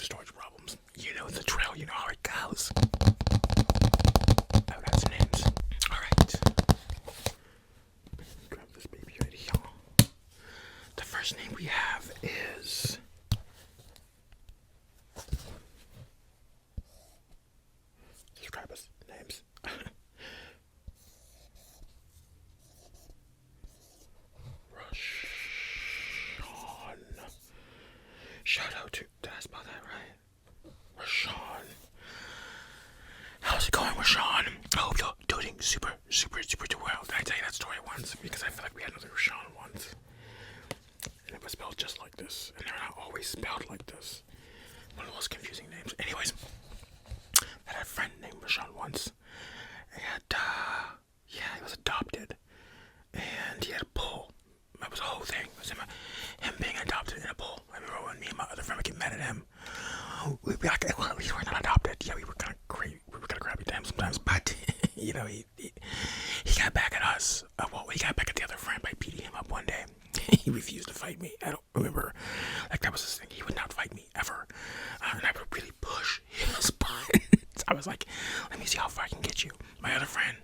storage problems. You know the drill. You know how it goes. I've got some names. All right. Grab this baby right here. The first name we have is. Just grab us names. Rashawn. Shout out to. Did I spell that right? Rashawn. How's it going, Rashawn? I hope you're doing super well. Did I tell you that story once? Because I feel like we had another Rashawn once. And it was spelled just like this. And they're not always spelled like this. One of those confusing names. Anyways, I had a friend named Rashawn once. And, yeah, he was adopted. And he had a bull. That was the whole thing. It was him being adopted in a bull. I remember when me and my other friend would get mad at him. We'd be like, well, at least we're not adopted. Yeah, we were kind of crazy. We were kind of crappy to him sometimes. But, you know, he got back at us. Well, he got back at the other friend by beating him up one day. He refused to fight me. I don't remember. Like, that was his thing. He would not fight me ever. And I would really push his buttons. I was like, let me see how far I can get you. My other friend,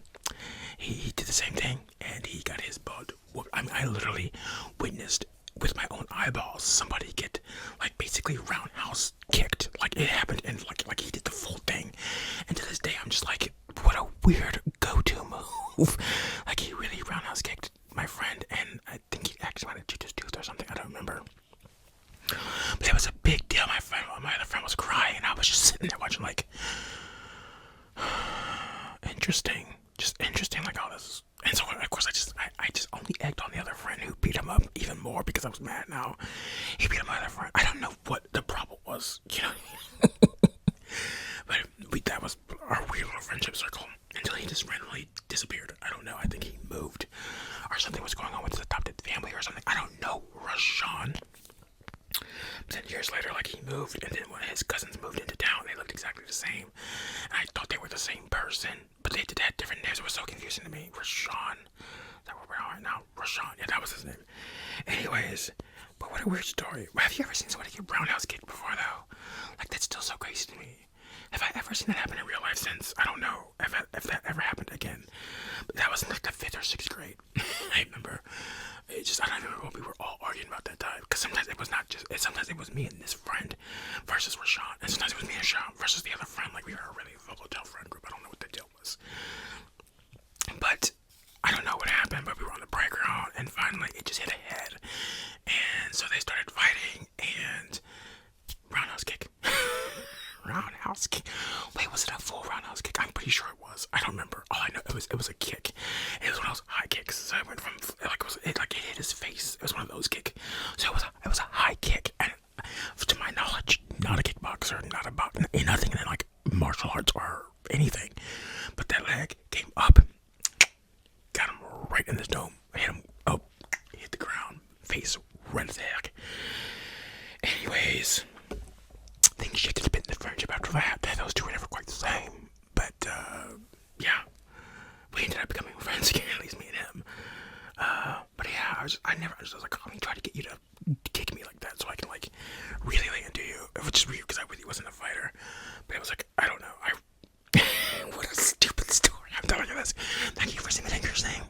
he did the same thing. And he got his butt whooped. I mean, I literally witnessed with my own eyeballs somebody get, like, basically roundhouse kicked. Like, it happened, and like he did the full thing. And to this day, I'm just like, what a weird go-to move. Like, he really roundhouse kicked my friend, and I think he actually might have chewed his tooth or something. I don't remember. But it was a big deal. My other friend was crying, and I was just sitting there watching, like, interesting. Just interesting, like, all this. And so, of course, I just only egged on the other friend who beat him up even more because I was mad now. He beat up my other friend. I don't know what the problem was, you know. But that was our weird little friendship circle until he just randomly disappeared. I don't know. I think he moved or something was going on with his adopted family or something. I don't know, Rashawn. But then years later, like, he moved, and then when his cousins moved into town, they looked exactly the same. And I thought they were the same person, but they did have different names. It was so confusing to me. Rashawn. Is that where we are right now? Rashawn. Yeah, that was his name. Anyways, but what a weird story. Have you ever seen somebody get roundhouse kicked before, though? Like, that's still so crazy to me. Have I ever seen that happen in real life since? I don't know if that ever happened again. But that was in like the 5th or 6th grade. I remember. I don't remember what we were all arguing about that time. Because sometimes it was not just, sometimes it was me and this friend versus Rashawn. And sometimes it was me and Rashawn versus the other friend. Like, we were a really volatile friend group. I don't know what the deal was. But I don't know what happened, but we were on the playground, and finally it just hit a head. And so they started fighting, and roundhouse kick. Roundhouse kick. Wait, was it a full roundhouse kick? I'm pretty sure it was. I don't remember. All I know, it was a kick. It was one of those high kicks. So I went from it hit his face. It was one of those kick. So it was a high kick, and to my knowledge, not a kickboxer, not a nothing in like martial arts or anything. But that leg came up, got him right in the dome, hit him up, hit the ground, face red as heck. Anyways, things shifted a bit in the friendship after that. Those two were never quite the same. But, yeah. We ended up becoming friends again, at least me and him. But yeah, I was like, let me try to get you to kick me like that so I can, like, really lay into you. Which is weird because I really wasn't a fighter. But it was like, I don't know. What a stupid story. I'm telling you this. Thank you for submitting your same.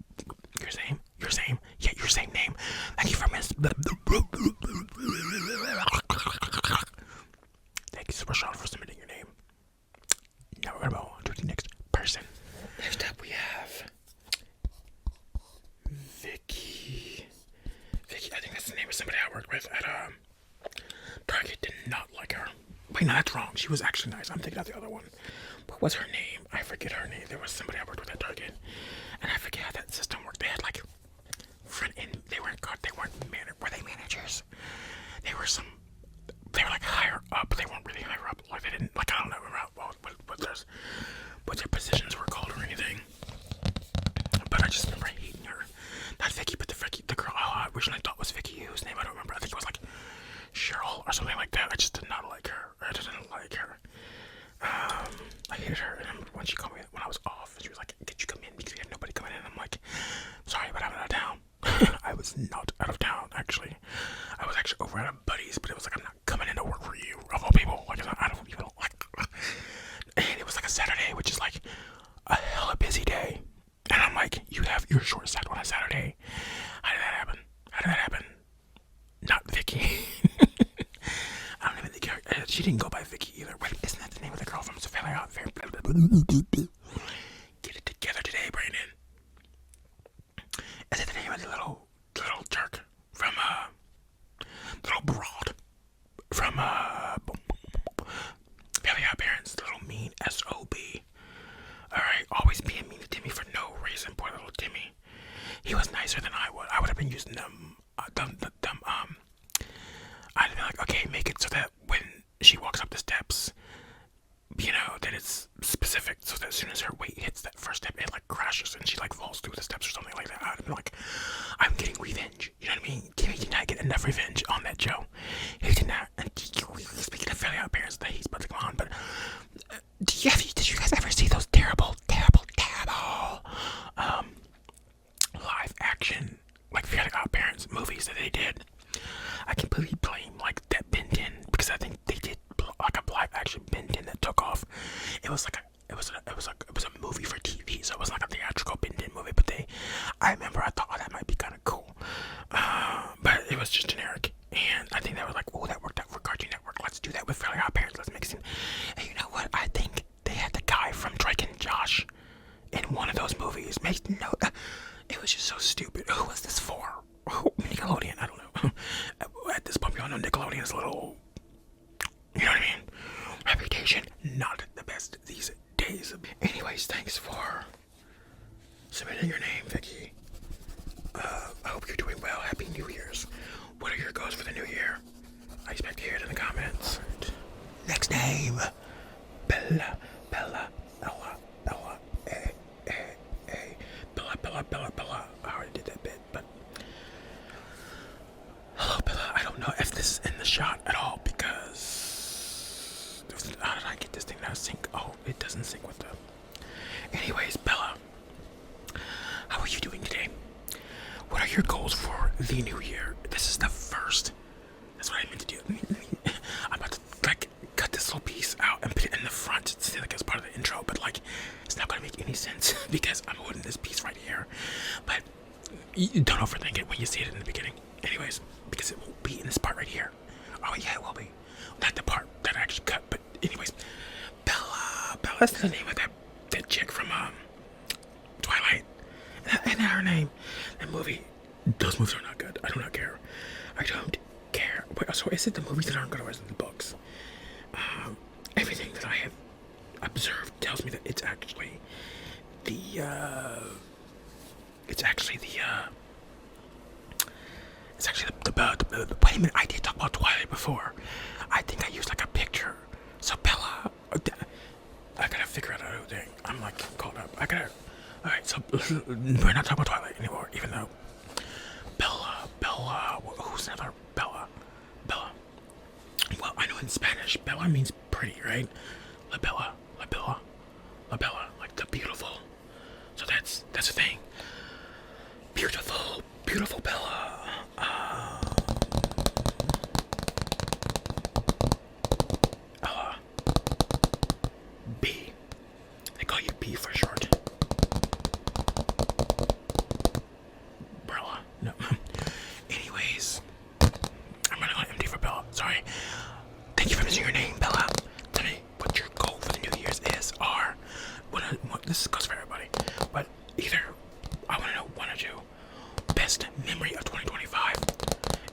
Yeah, your same name. Thank you for Thank you so much, Sean, for submitting your name. Now we're gonna move on to the next person. Next up we have Vicky. I think that's the name of somebody I worked with at Target. Did not like her. Wait, no, that's wrong. She was actually nice. I'm thinking of the other one. What was her name? I forget her name. There was somebody I worked with at Target, and I forget how that system worked. They had like front end. Were they managers? They were like higher up. They weren't really higher up. Like, they didn't, like, I don't know what their positions were called or anything. But I just remember hating her. Not Vicky, but the girl I originally thought was Vicky, whose name I don't remember. I think it was like Cheryl or something like that. I just did not like her. I didn't like her. I hated her. And when she called me when I was off, she was like, "Could you come in because we had nobody coming in?" I'm like, "Sorry, but I'm out of town." I was not out of town, actually. I was actually over at a buddy's, but it was like, I'm not coming in to work for you. didn't go by Vicky either. Wait, isn't that the name of the girl from Fairly Odd Fair? Get it together today, Brandon. Is it the name of the little jerk from little broad from Fairly Odd Parents? The little mean SOB. All right, always being mean to Timmy for no reason. Poor little Timmy. He was nicer than I would. I would have been using them. I'd be like, okay, make it so that when she walks up the steps, that it's specific, so that as soon as her weight hits that first step, it like crashes and she like falls through the steps or something like that. I'd be like, I'm getting revenge. You know what I mean? Timmy did not get enough revenge on that Joe. He did not. And speaking of Fairly Odd Parents, that he's about to come on, but did you guys ever see those terrible live action like Fairly Odd Parents movies that they did? I completely blame like that Ben 10 because I think they did like a live action Ben 10 that took off. It was a movie for TV, so it was like a theatrical Ben 10 movie. But I remember I thought that might be kind of cool, but it was just generic. And I think they were like, oh, that worked out for Cartoon Network. Let's do that with Fairly Odd Parents. Let's mix it. And you know what? I think they had the guy from Drake and Josh in one of those movies. It was just so stupid. Who was this for? Nickelodeon? I don't know. At this point, we all know Nickelodeon is a little, you know what I mean? Reputation, not the best these days. Anyways, thanks for submitting your name, Vicky. I hope you're doing well. Happy New Year's. What are your goals for the new year? I expect to hear it in the comments. Next name, Bella, Bella. I already did that bit, but hello, Bella. I don't know if this is in the shot at all because how did I get this thing to sync? Oh, it doesn't sync with the. Anyways, Bella, how are you doing today? What are your goals for the new year? This is the first. That's what I meant to do. I'm about to like cut this little piece out and put it in the front to say like as part of the intro, but like it's not gonna make any sense because I'm holding this piece right here. But you don't overthink it when you see it in the beginning. Anyways, because it won't be in this part right here. Oh yeah, it will be. Not the part that I actually cut, but anyways, Bella's the name of that chick from Twilight. And her name. That movie. Those movies are not good. I do not care. I don't care. Wait, so is it the movies that aren't good or is it the books? Everything that I have observed tells me that it's actually the wait a minute, I did talk about Twilight before. I think I used like a picture. So Bella, I gotta figure out a thing. I'm like caught up. Alright, so we're not talking about Twilight anymore, even though Bella, who's another Bella? Well, I know in Spanish, Bella means pretty, right? La Bella, like the beautiful. So that's the thing. Beautiful Bella. Ella. B. They call you B for short. Bella. No. Anyways, I'm gonna go empty for Bella. Sorry. Thank you for mentioning your name, Bella. Tell me what your goal for the New Year's is. This goes for everybody. But either I want to know one or two. Best memory of 2025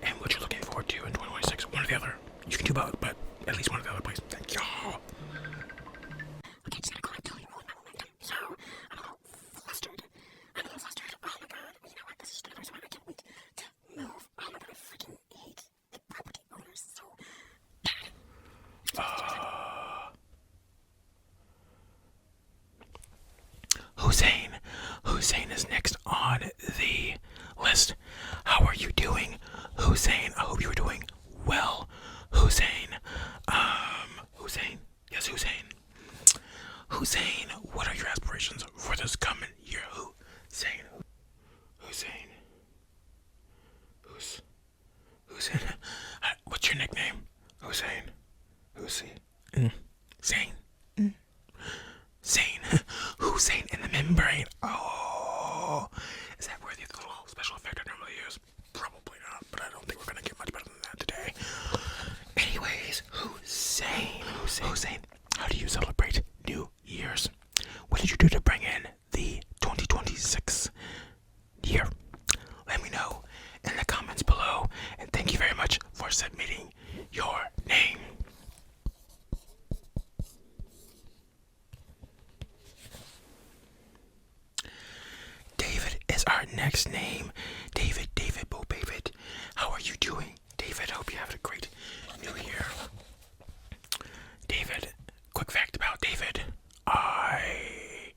and what you're looking forward to in 2026. One or the other. You can do both, but at least one or the other, please. Thank y'all. Okay, just gotta go and tell you all my momentum. So, I'm a little flustered. Oh my god. You know what? This is the reason why I can't wait to move. Oh my god, I freaking hate the property owners so bad. Hussein is next on the list. How are you doing, Hussein? I hope you are doing well, Hussein. Hussein, what are your aspirations for this coming year, Hussein? What's your nickname, Hussein? Zane. Zane. Hussein in the membrane. Oh, is that worthy of the little special effect I normally use? Probably not, but I don't think we're gonna get much better than that today. Anyways, Hussein. Hussein, how do you celebrate New Year's? What did you do to bring in the 2026 year? Let me know in the comments below, and thank you very much for submitting your name. David is our next name. David, Bo David. How are you doing? David, hope you have a great new year. David, quick fact about David. I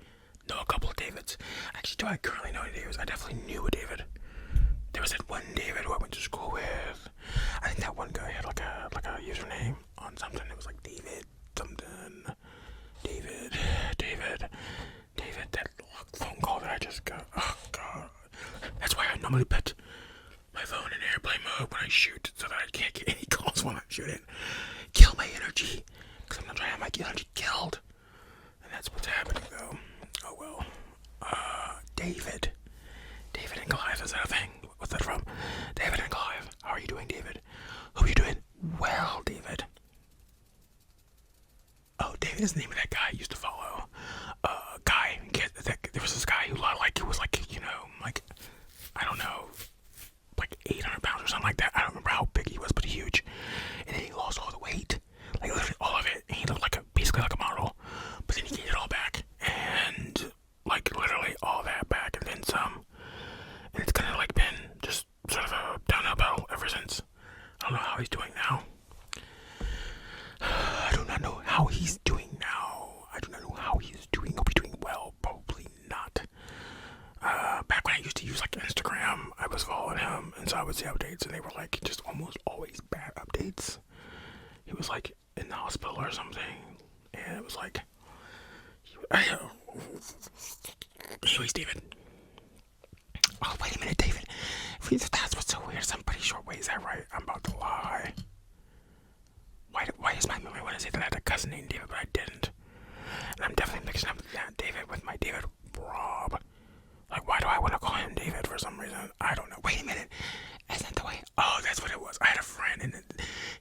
know a couple of Davids. Actually, do I currently know any Davids? I definitely knew a David. There was that one David who I went to school with. I think that one guy had like a username on something. It was like David something. David. That phone call that I just got. Oh god. That's why I normally put my phone in airplane mode when I shoot, so that I can't get any calls when I'm shooting. Kill my energy, because I'm not trying to have my energy killed. And that's what's happening though. Oh well. David and Goliath, is that a thing? What's that from? David and Goliath. How are you doing, David? Hope you're doing well, David. Oh, David is the name of that guy I used to follow. There was this guy who was I don't know, like 800 pounds or something like that. I don't remember how big he was, but huge. And then he lost all the weight, like literally all of it. And he looked basically like a model, but then he gained it all back, and like literally all that back, and then some. And it's kind of like been just sort of a downhill battle ever since. I don't know how he's doing now. I do not know how he's doing now. Hope he's doing well. Probably not. Back when I used to use like Instagram, I was following him, and so I would see updates, and they were like just almost always bad updates. He was like in the hospital or something, and it was like, anyways, David. Oh, wait a minute, David. That's what's so weird. I'm pretty sure. Wait, is that right? I'm about to lie. Why is my memory want to say that I had a cousin named David, but I didn't? And I'm definitely mixing up that David with my David Rob. Like, why do I want to call him David for some reason? I don't know. Wait a minute. Isn't that the way? Oh, that's what it was. I had a friend, and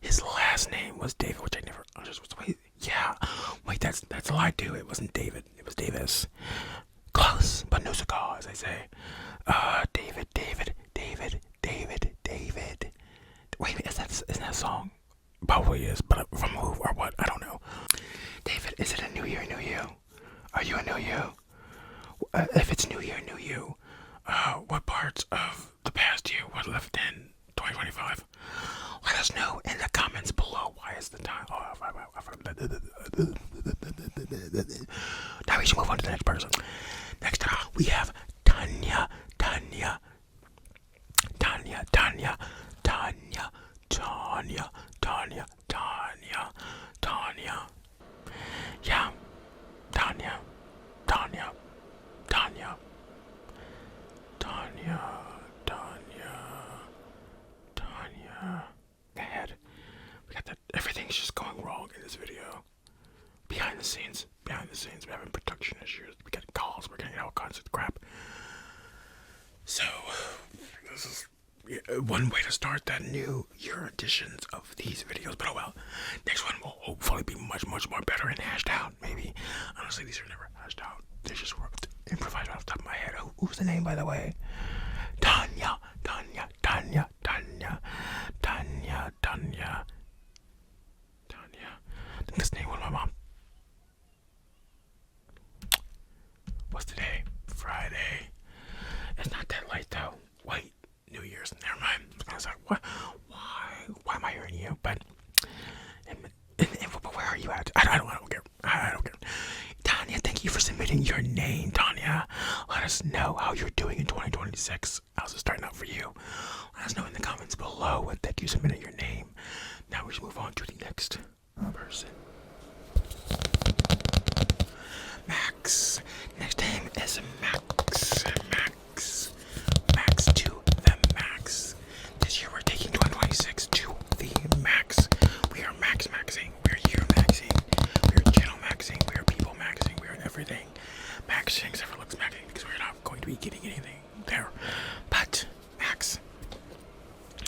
his last name was David, which I never. Wait, yeah. Wait, that's a lie too. It wasn't David. It was Davis. Close, but no cigar, as I say. David. Wait, isn't that a song? Probably is, but from who or what? I don't know. David, is it a new year, new you? Are you a new you? If it's new year, new you, what parts of the past year were left in 2025? Let us know in the comments below. Why is the time? Now we should move on to the next person. Next up, we have Tanya. Yeah, Tanya. Ahead. We got that. Everything's just going wrong in this video. Behind the scenes, we're having production issues. We get calls, we're getting all kinds of crap. So, this is one way to start that new year editions of these videos. But oh well, next one will hopefully be much more better and hashed out. Maybe. Honestly, these are never hashed out. They just were improvised off the top of my head. Who's the name, by the way? Tanya. I think this name was my mom. What's today? Friday. It's not that late though. Wait, New Year's. Never mind. I was like, what? Why am I hearing you? But where are you at? I don't care. I don't care. Tanya, thank you for submitting your name, Tanya. Let us know how you're doing in 2026. How's it starting out for you? Let us know in the comments below that you submitted your name. Now we should move on to the next person. Max. Next name is Max. Max to the max. This year we're taking 2026 to the max. We are maxing. We're year maxing. We're channel maxing. We're people maxing. We're everything maxing except for looks maxing because we're not going to be getting anything there. But Max,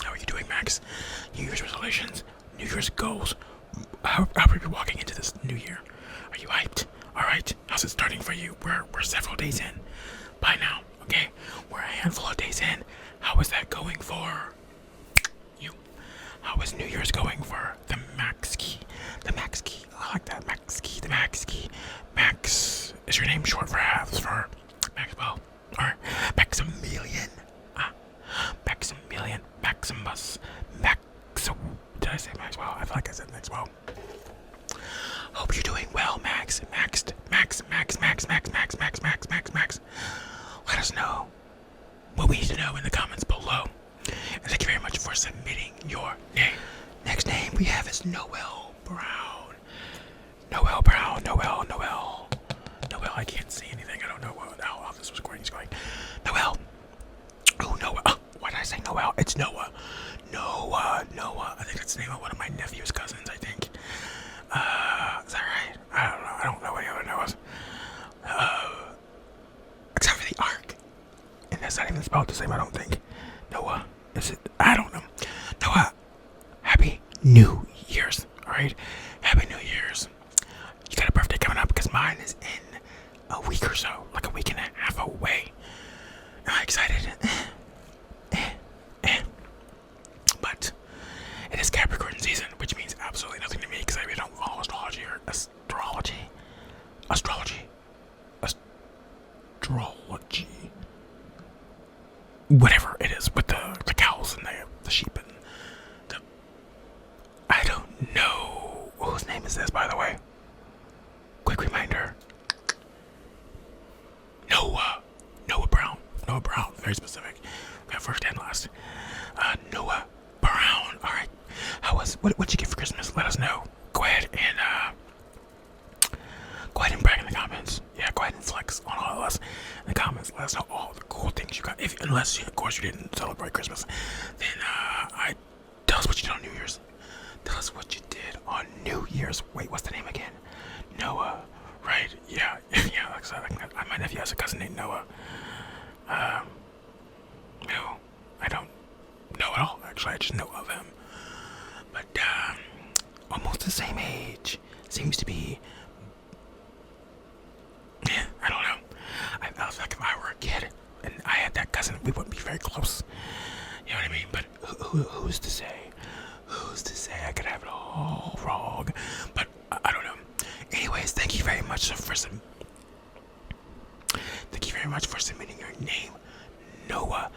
how are you doing, Max? New Year's resolutions, New Year's goals. How are you walking into this New Year? Are you hyped? Alright, how's it starting for you? We're several days in. By now, okay? We're a handful of days in. How is that going for you? How is New Year's going for the Max Key? The Max Key. I like that. Max Key. The Max Key. Max. Is your name short for halves for Maxwell? Or Maximilian? Maximilian. Maximus. Did I say Maxwell? I feel like I said Maxwell. Hope you're doing well, Max. Max. Let us know what we need to know in the comments below. And thank you very much for submitting your name. Next name we have is Noel Brown. Noel, I can't see anything. I don't know how this recording is going. Noel. Oh, Noah. Oh, why did I say Noel? It's Noah. Noah. I think that's the name of one of my nephew's cousins, I think. Is that right? I don't know any other Noahs. Except for the Ark. And that's not even spelled the same, I don't think. Noah. Is it? I don't know. Noah. Happy New Year's. Alright? Happy New Year's. You got a birthday coming up because mine is in a week or so. Like a week and a half away. Am I excited? But it is Capricorn season, which means absolutely nothing to me because I really don't follow astrology or astrology. Whatever it is with the cows and the sheep and I don't know whose name is this, by the way. Quick reminder. Noah Brown. Very specific. We got first and last. Noah Brown. All right. What'd you get for Christmas? Let us know. Go ahead and brag in the comments. Yeah, go ahead and flex on all of us in the comments. Let us know all the cool things you got. Unless, of course, you didn't celebrate Christmas, then tell us what you did on New Year's. Tell us what you did on New Year's. Wait, what's the name again? Noah. Right? Yeah. Like I said, my nephew has a cousin named Noah. No, I don't know at all. Actually, I just know of him. But almost the same age. Seems to be. Yeah, I don't know. I feel like if I were a kid and I had that cousin, we wouldn't be very close. You know what I mean? But who's to say? Who's to say? I could have it all wrong. But I don't know. Anyways, thank you very much for submitting your name, Noah.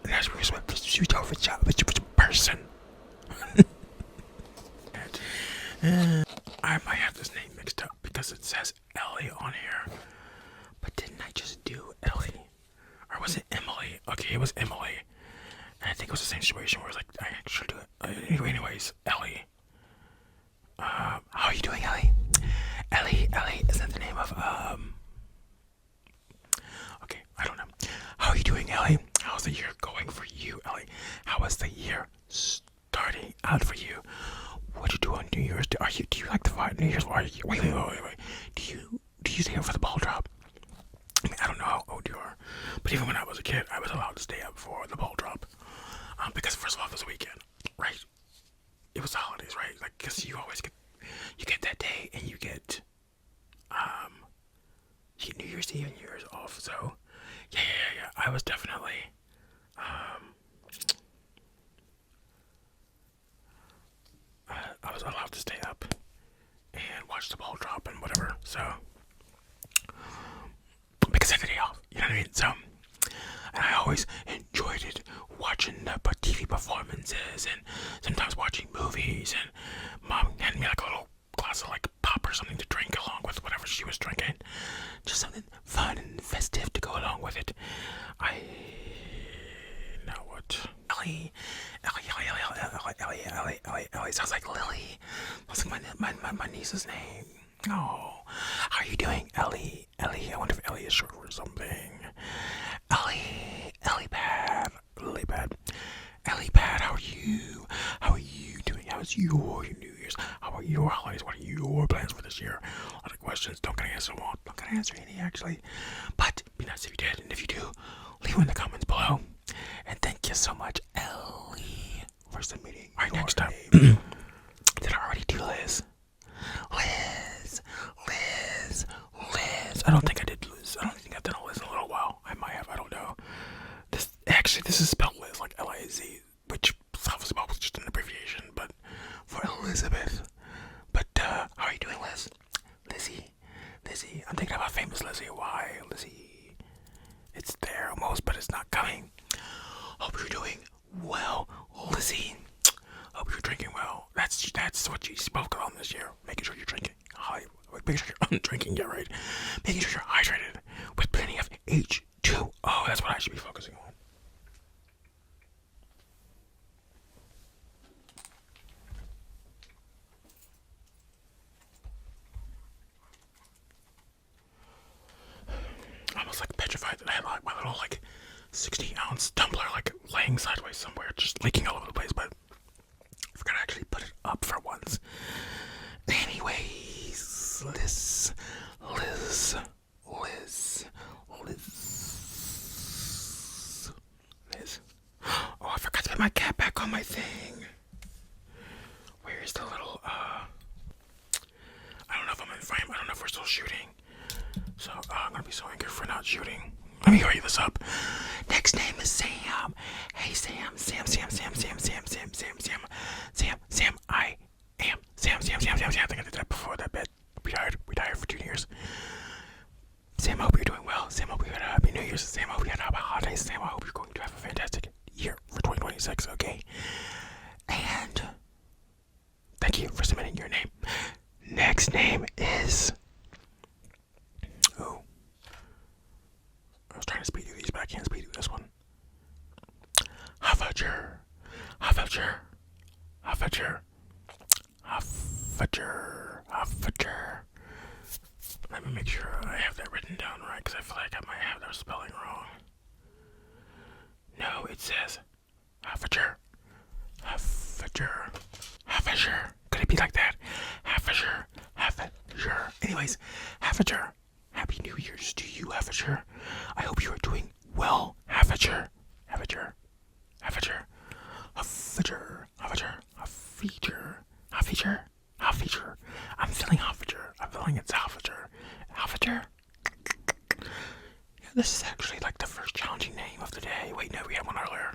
And that's really what shoot over which person. I might have this name mixed up because it says Ellie on here. But didn't I just do Ellie? Or was it Emily? Okay, it was Emily. And I think it was the same situation where it was like, I should do it. Anyways, Ellie. How are you doing, Ellie? Ellie, is that the name of, okay, I don't know. How are you doing, Ellie? How's the year going for you, Ellie? How is the year starting out for you? What you do on New Year's? Do you like the vibe New Year's? Wait. Do you stay up for the ball drop? I mean, I don't know how old you are, but even when I was a kid, I was allowed to stay up for the ball drop. Because first of all, it was a weekend, right? It was the holidays, right? Like, cause you get that day, and you get New Year's Eve and New Year's off. So, yeah. I was definitely, I was allowed to stay up and watch the ball drop and whatever. So, because I had the day off, you know what I mean? So, and I always enjoyed it, watching the TV performances and sometimes watching movies, and Mom handed me like a little glass of like pop or something to drink along with whatever she was drinking. Just something fun and festive to go along with it. Now what? Ellie. Sounds like Lily. Sounds like my niece's name. Oh, how are you doing, Ellie? I wonder if Ellie is short for something. Ellie Pad, how are you? How are you doing? How's your New Year's? How are your holidays? What are your plans for this year? A lot of questions. Don't gonna answer them all. Not gonna answer any actually. But be nice if you did, and if you do, leave them in the comments below. And thank you so much, Ellie, for submitting. Alright, next up. Did I already do Liz? Liz. I don't think I did Liz. I don't think I've done a Liz in a little while. I might have. I don't know. This is spelled Liz, like Liz, which self-spelled was just an abbreviation, but for Elizabeth. But how are you doing, Liz? Lizzie. I'm thinking about famous Lizzie. Why, Lizzie? It's there almost, but it's not coming. Hope you're doing well, Lizzie. Hope you're drinking well. That's what you spoke on this year. Making sure you're drinking. Making sure you're drinking. Yeah, right. Making sure you're hydrated with plenty of H2O. That's what I should be focusing on. Almost like petrified that I had like my little 60-ounce tumbler laying sideways somewhere, just leaking all over the place, but I forgot to actually put it up for once. Anyways, Liz. Oh, I forgot to put my cap back on my thing. Where's the little, I don't know if I'm in frame. I don't know if we're still shooting. So, I'm gonna be so angry for not shooting. Let me hurry this up. Next name is Sam. Hey, Sam. I am Sam. I think I did that before that bit. We retired for 2 years. Sam, I hope you're doing well. Sam, I hope you had a happy New Year's. Sam, I hope you had a happy holidays. Sam, I hope you're going to have a fantastic year for 2026, okay? And thank you for submitting your name. Next name is... Oh. I was trying to speed through these, but I can't speed through this one. Hoffager. Let me make sure I have that written down right, because I feel like I might have that spelling wrong. No, it says Hoffager. Could it be like that? Hoffager. Anyways, Hoffager. Happy New Year's to you, Hoffager. I hope you are doing well, Hoffager. I'm feeling Hoffager. I'm feeling it's Hoffager. Yeah, this is actually the first challenging name of the day. Wait, no, we had one earlier.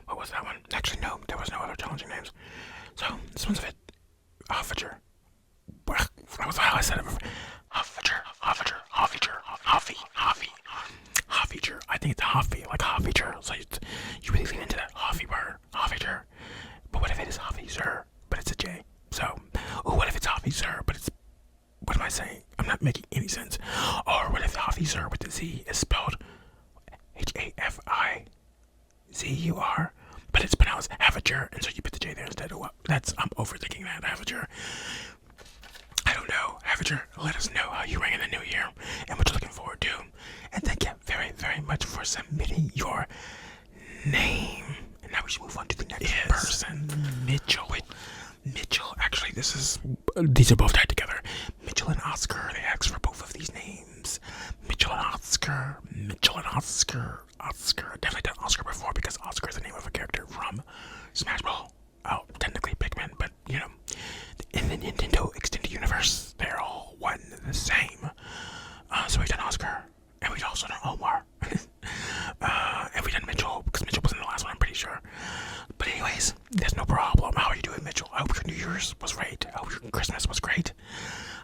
What was that one? Actually, no, there was no other challenging names. So, this one's a bit Hoffager. That was how I said it before. Hoffager. I think it's Hoffy, like Hoffager. So you really lean into that Hoffy word, Hoffager. But what if it is Hoffager, but it's a J? So, what if it's Hoffager, but it's... What am I saying? I'm not making any sense. Or what if Hoffager with the Z is spelled Hafizur, but it's pronounced Haffager, and so you put the J there instead of what? I'm overthinking that, Haffager. I don't know, Haffager. Let us know how you rang in the new year and what you're looking forward to. And thank you very, very much for submitting your name. And now we should move on to the next person. Mitchell. Mitchell. Actually, these are both tied together. Mitchell and Oscar. They asked for both of these names. Mitchell and Oscar. Oscar. Definitely done Oscar before because Oscar is the name of a character from Smash Bros. Oh, technically Pikmin, but in the Nintendo Extended Universe, they're all one and the same. So we've done Oscar, and we've also done Omar. And we've done Mitchell, because Mitchell was in the last one, I'm pretty sure. But anyways, there's no problem. How are you doing, Mitchell? I hope your New Year's was great. I hope your Christmas was great.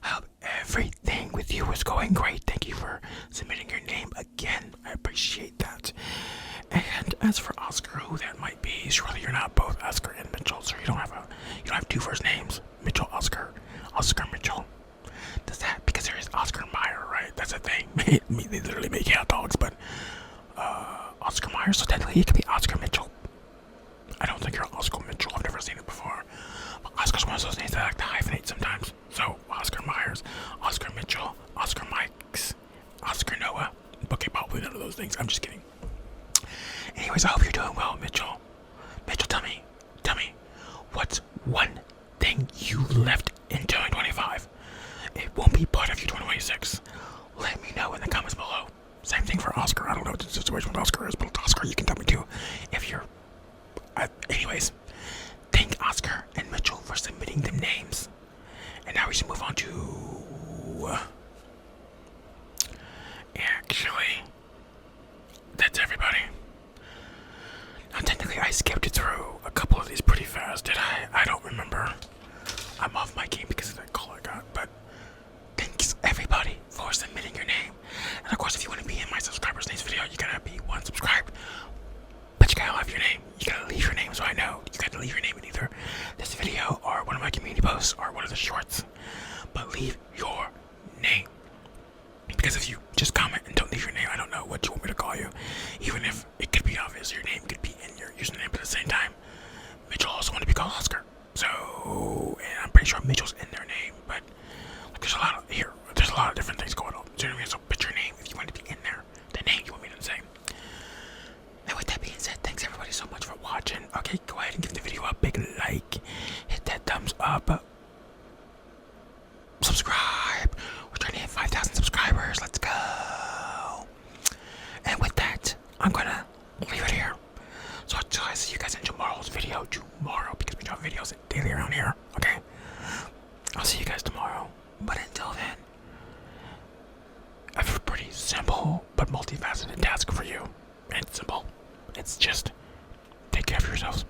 I hope everything with you is going great. Thank you for submitting your name again. I appreciate that. And as for Oscar, who that might be, surely you're not both Oscar and Mitchell, so you don't have two first names. Mitchell, Oscar Mitchell. Does that, because there is Oscar Mayer, right? That's a thing. They literally make hot dogs, but Oscar Mayer, so technically it could be Oscar Mitchell. I don't think you're Oscar Mitchell. I've never seen it before. But Oscar's one of those names that I like to hyphenate sometimes. So Oscar Myers, Oscar Mitchell, Oscar Mikes, Oscar Noah. Okay, probably none of those things. I'm just kidding. Anyways, I hope you're doing well, Mitchell. Mitchell, tell me, what's one thing you left in 2025? It won't be part of your 2026. Let me know in the comments below. Same thing for Oscar. I don't know what the situation with Oscar is, but Oscar, you can tell me too. If you're... anyways, thank Oscar and Mitchell for submitting them names. And now we should move on to... posts or one of the shorts, but leave your name. Because if you just comment and don't leave your name, I don't know what you want me to call you. Even if it could be obvious, your name could be in your username, but at the same time, Mitchell also wanted to be called Oscar. So, and I'm pretty sure Mitchell's in their name, but like, there's a lot of different things going on. So, you know what I mean? So put your name if you want to be in there, the name you want me to say. And with that being said, thanks everybody so much for watching. Okay, go ahead and give the video a big like, hit that thumbs up, subscribe. We're trying to hit 5,000 subscribers. Let's go. And with that, I'm gonna leave it here. So I see you guys in tomorrow's video. Because we drop videos daily around here. Okay? I'll see you guys tomorrow. But until then, I have a pretty simple but multifaceted task for you. And it's simple. It's just take care of yourselves.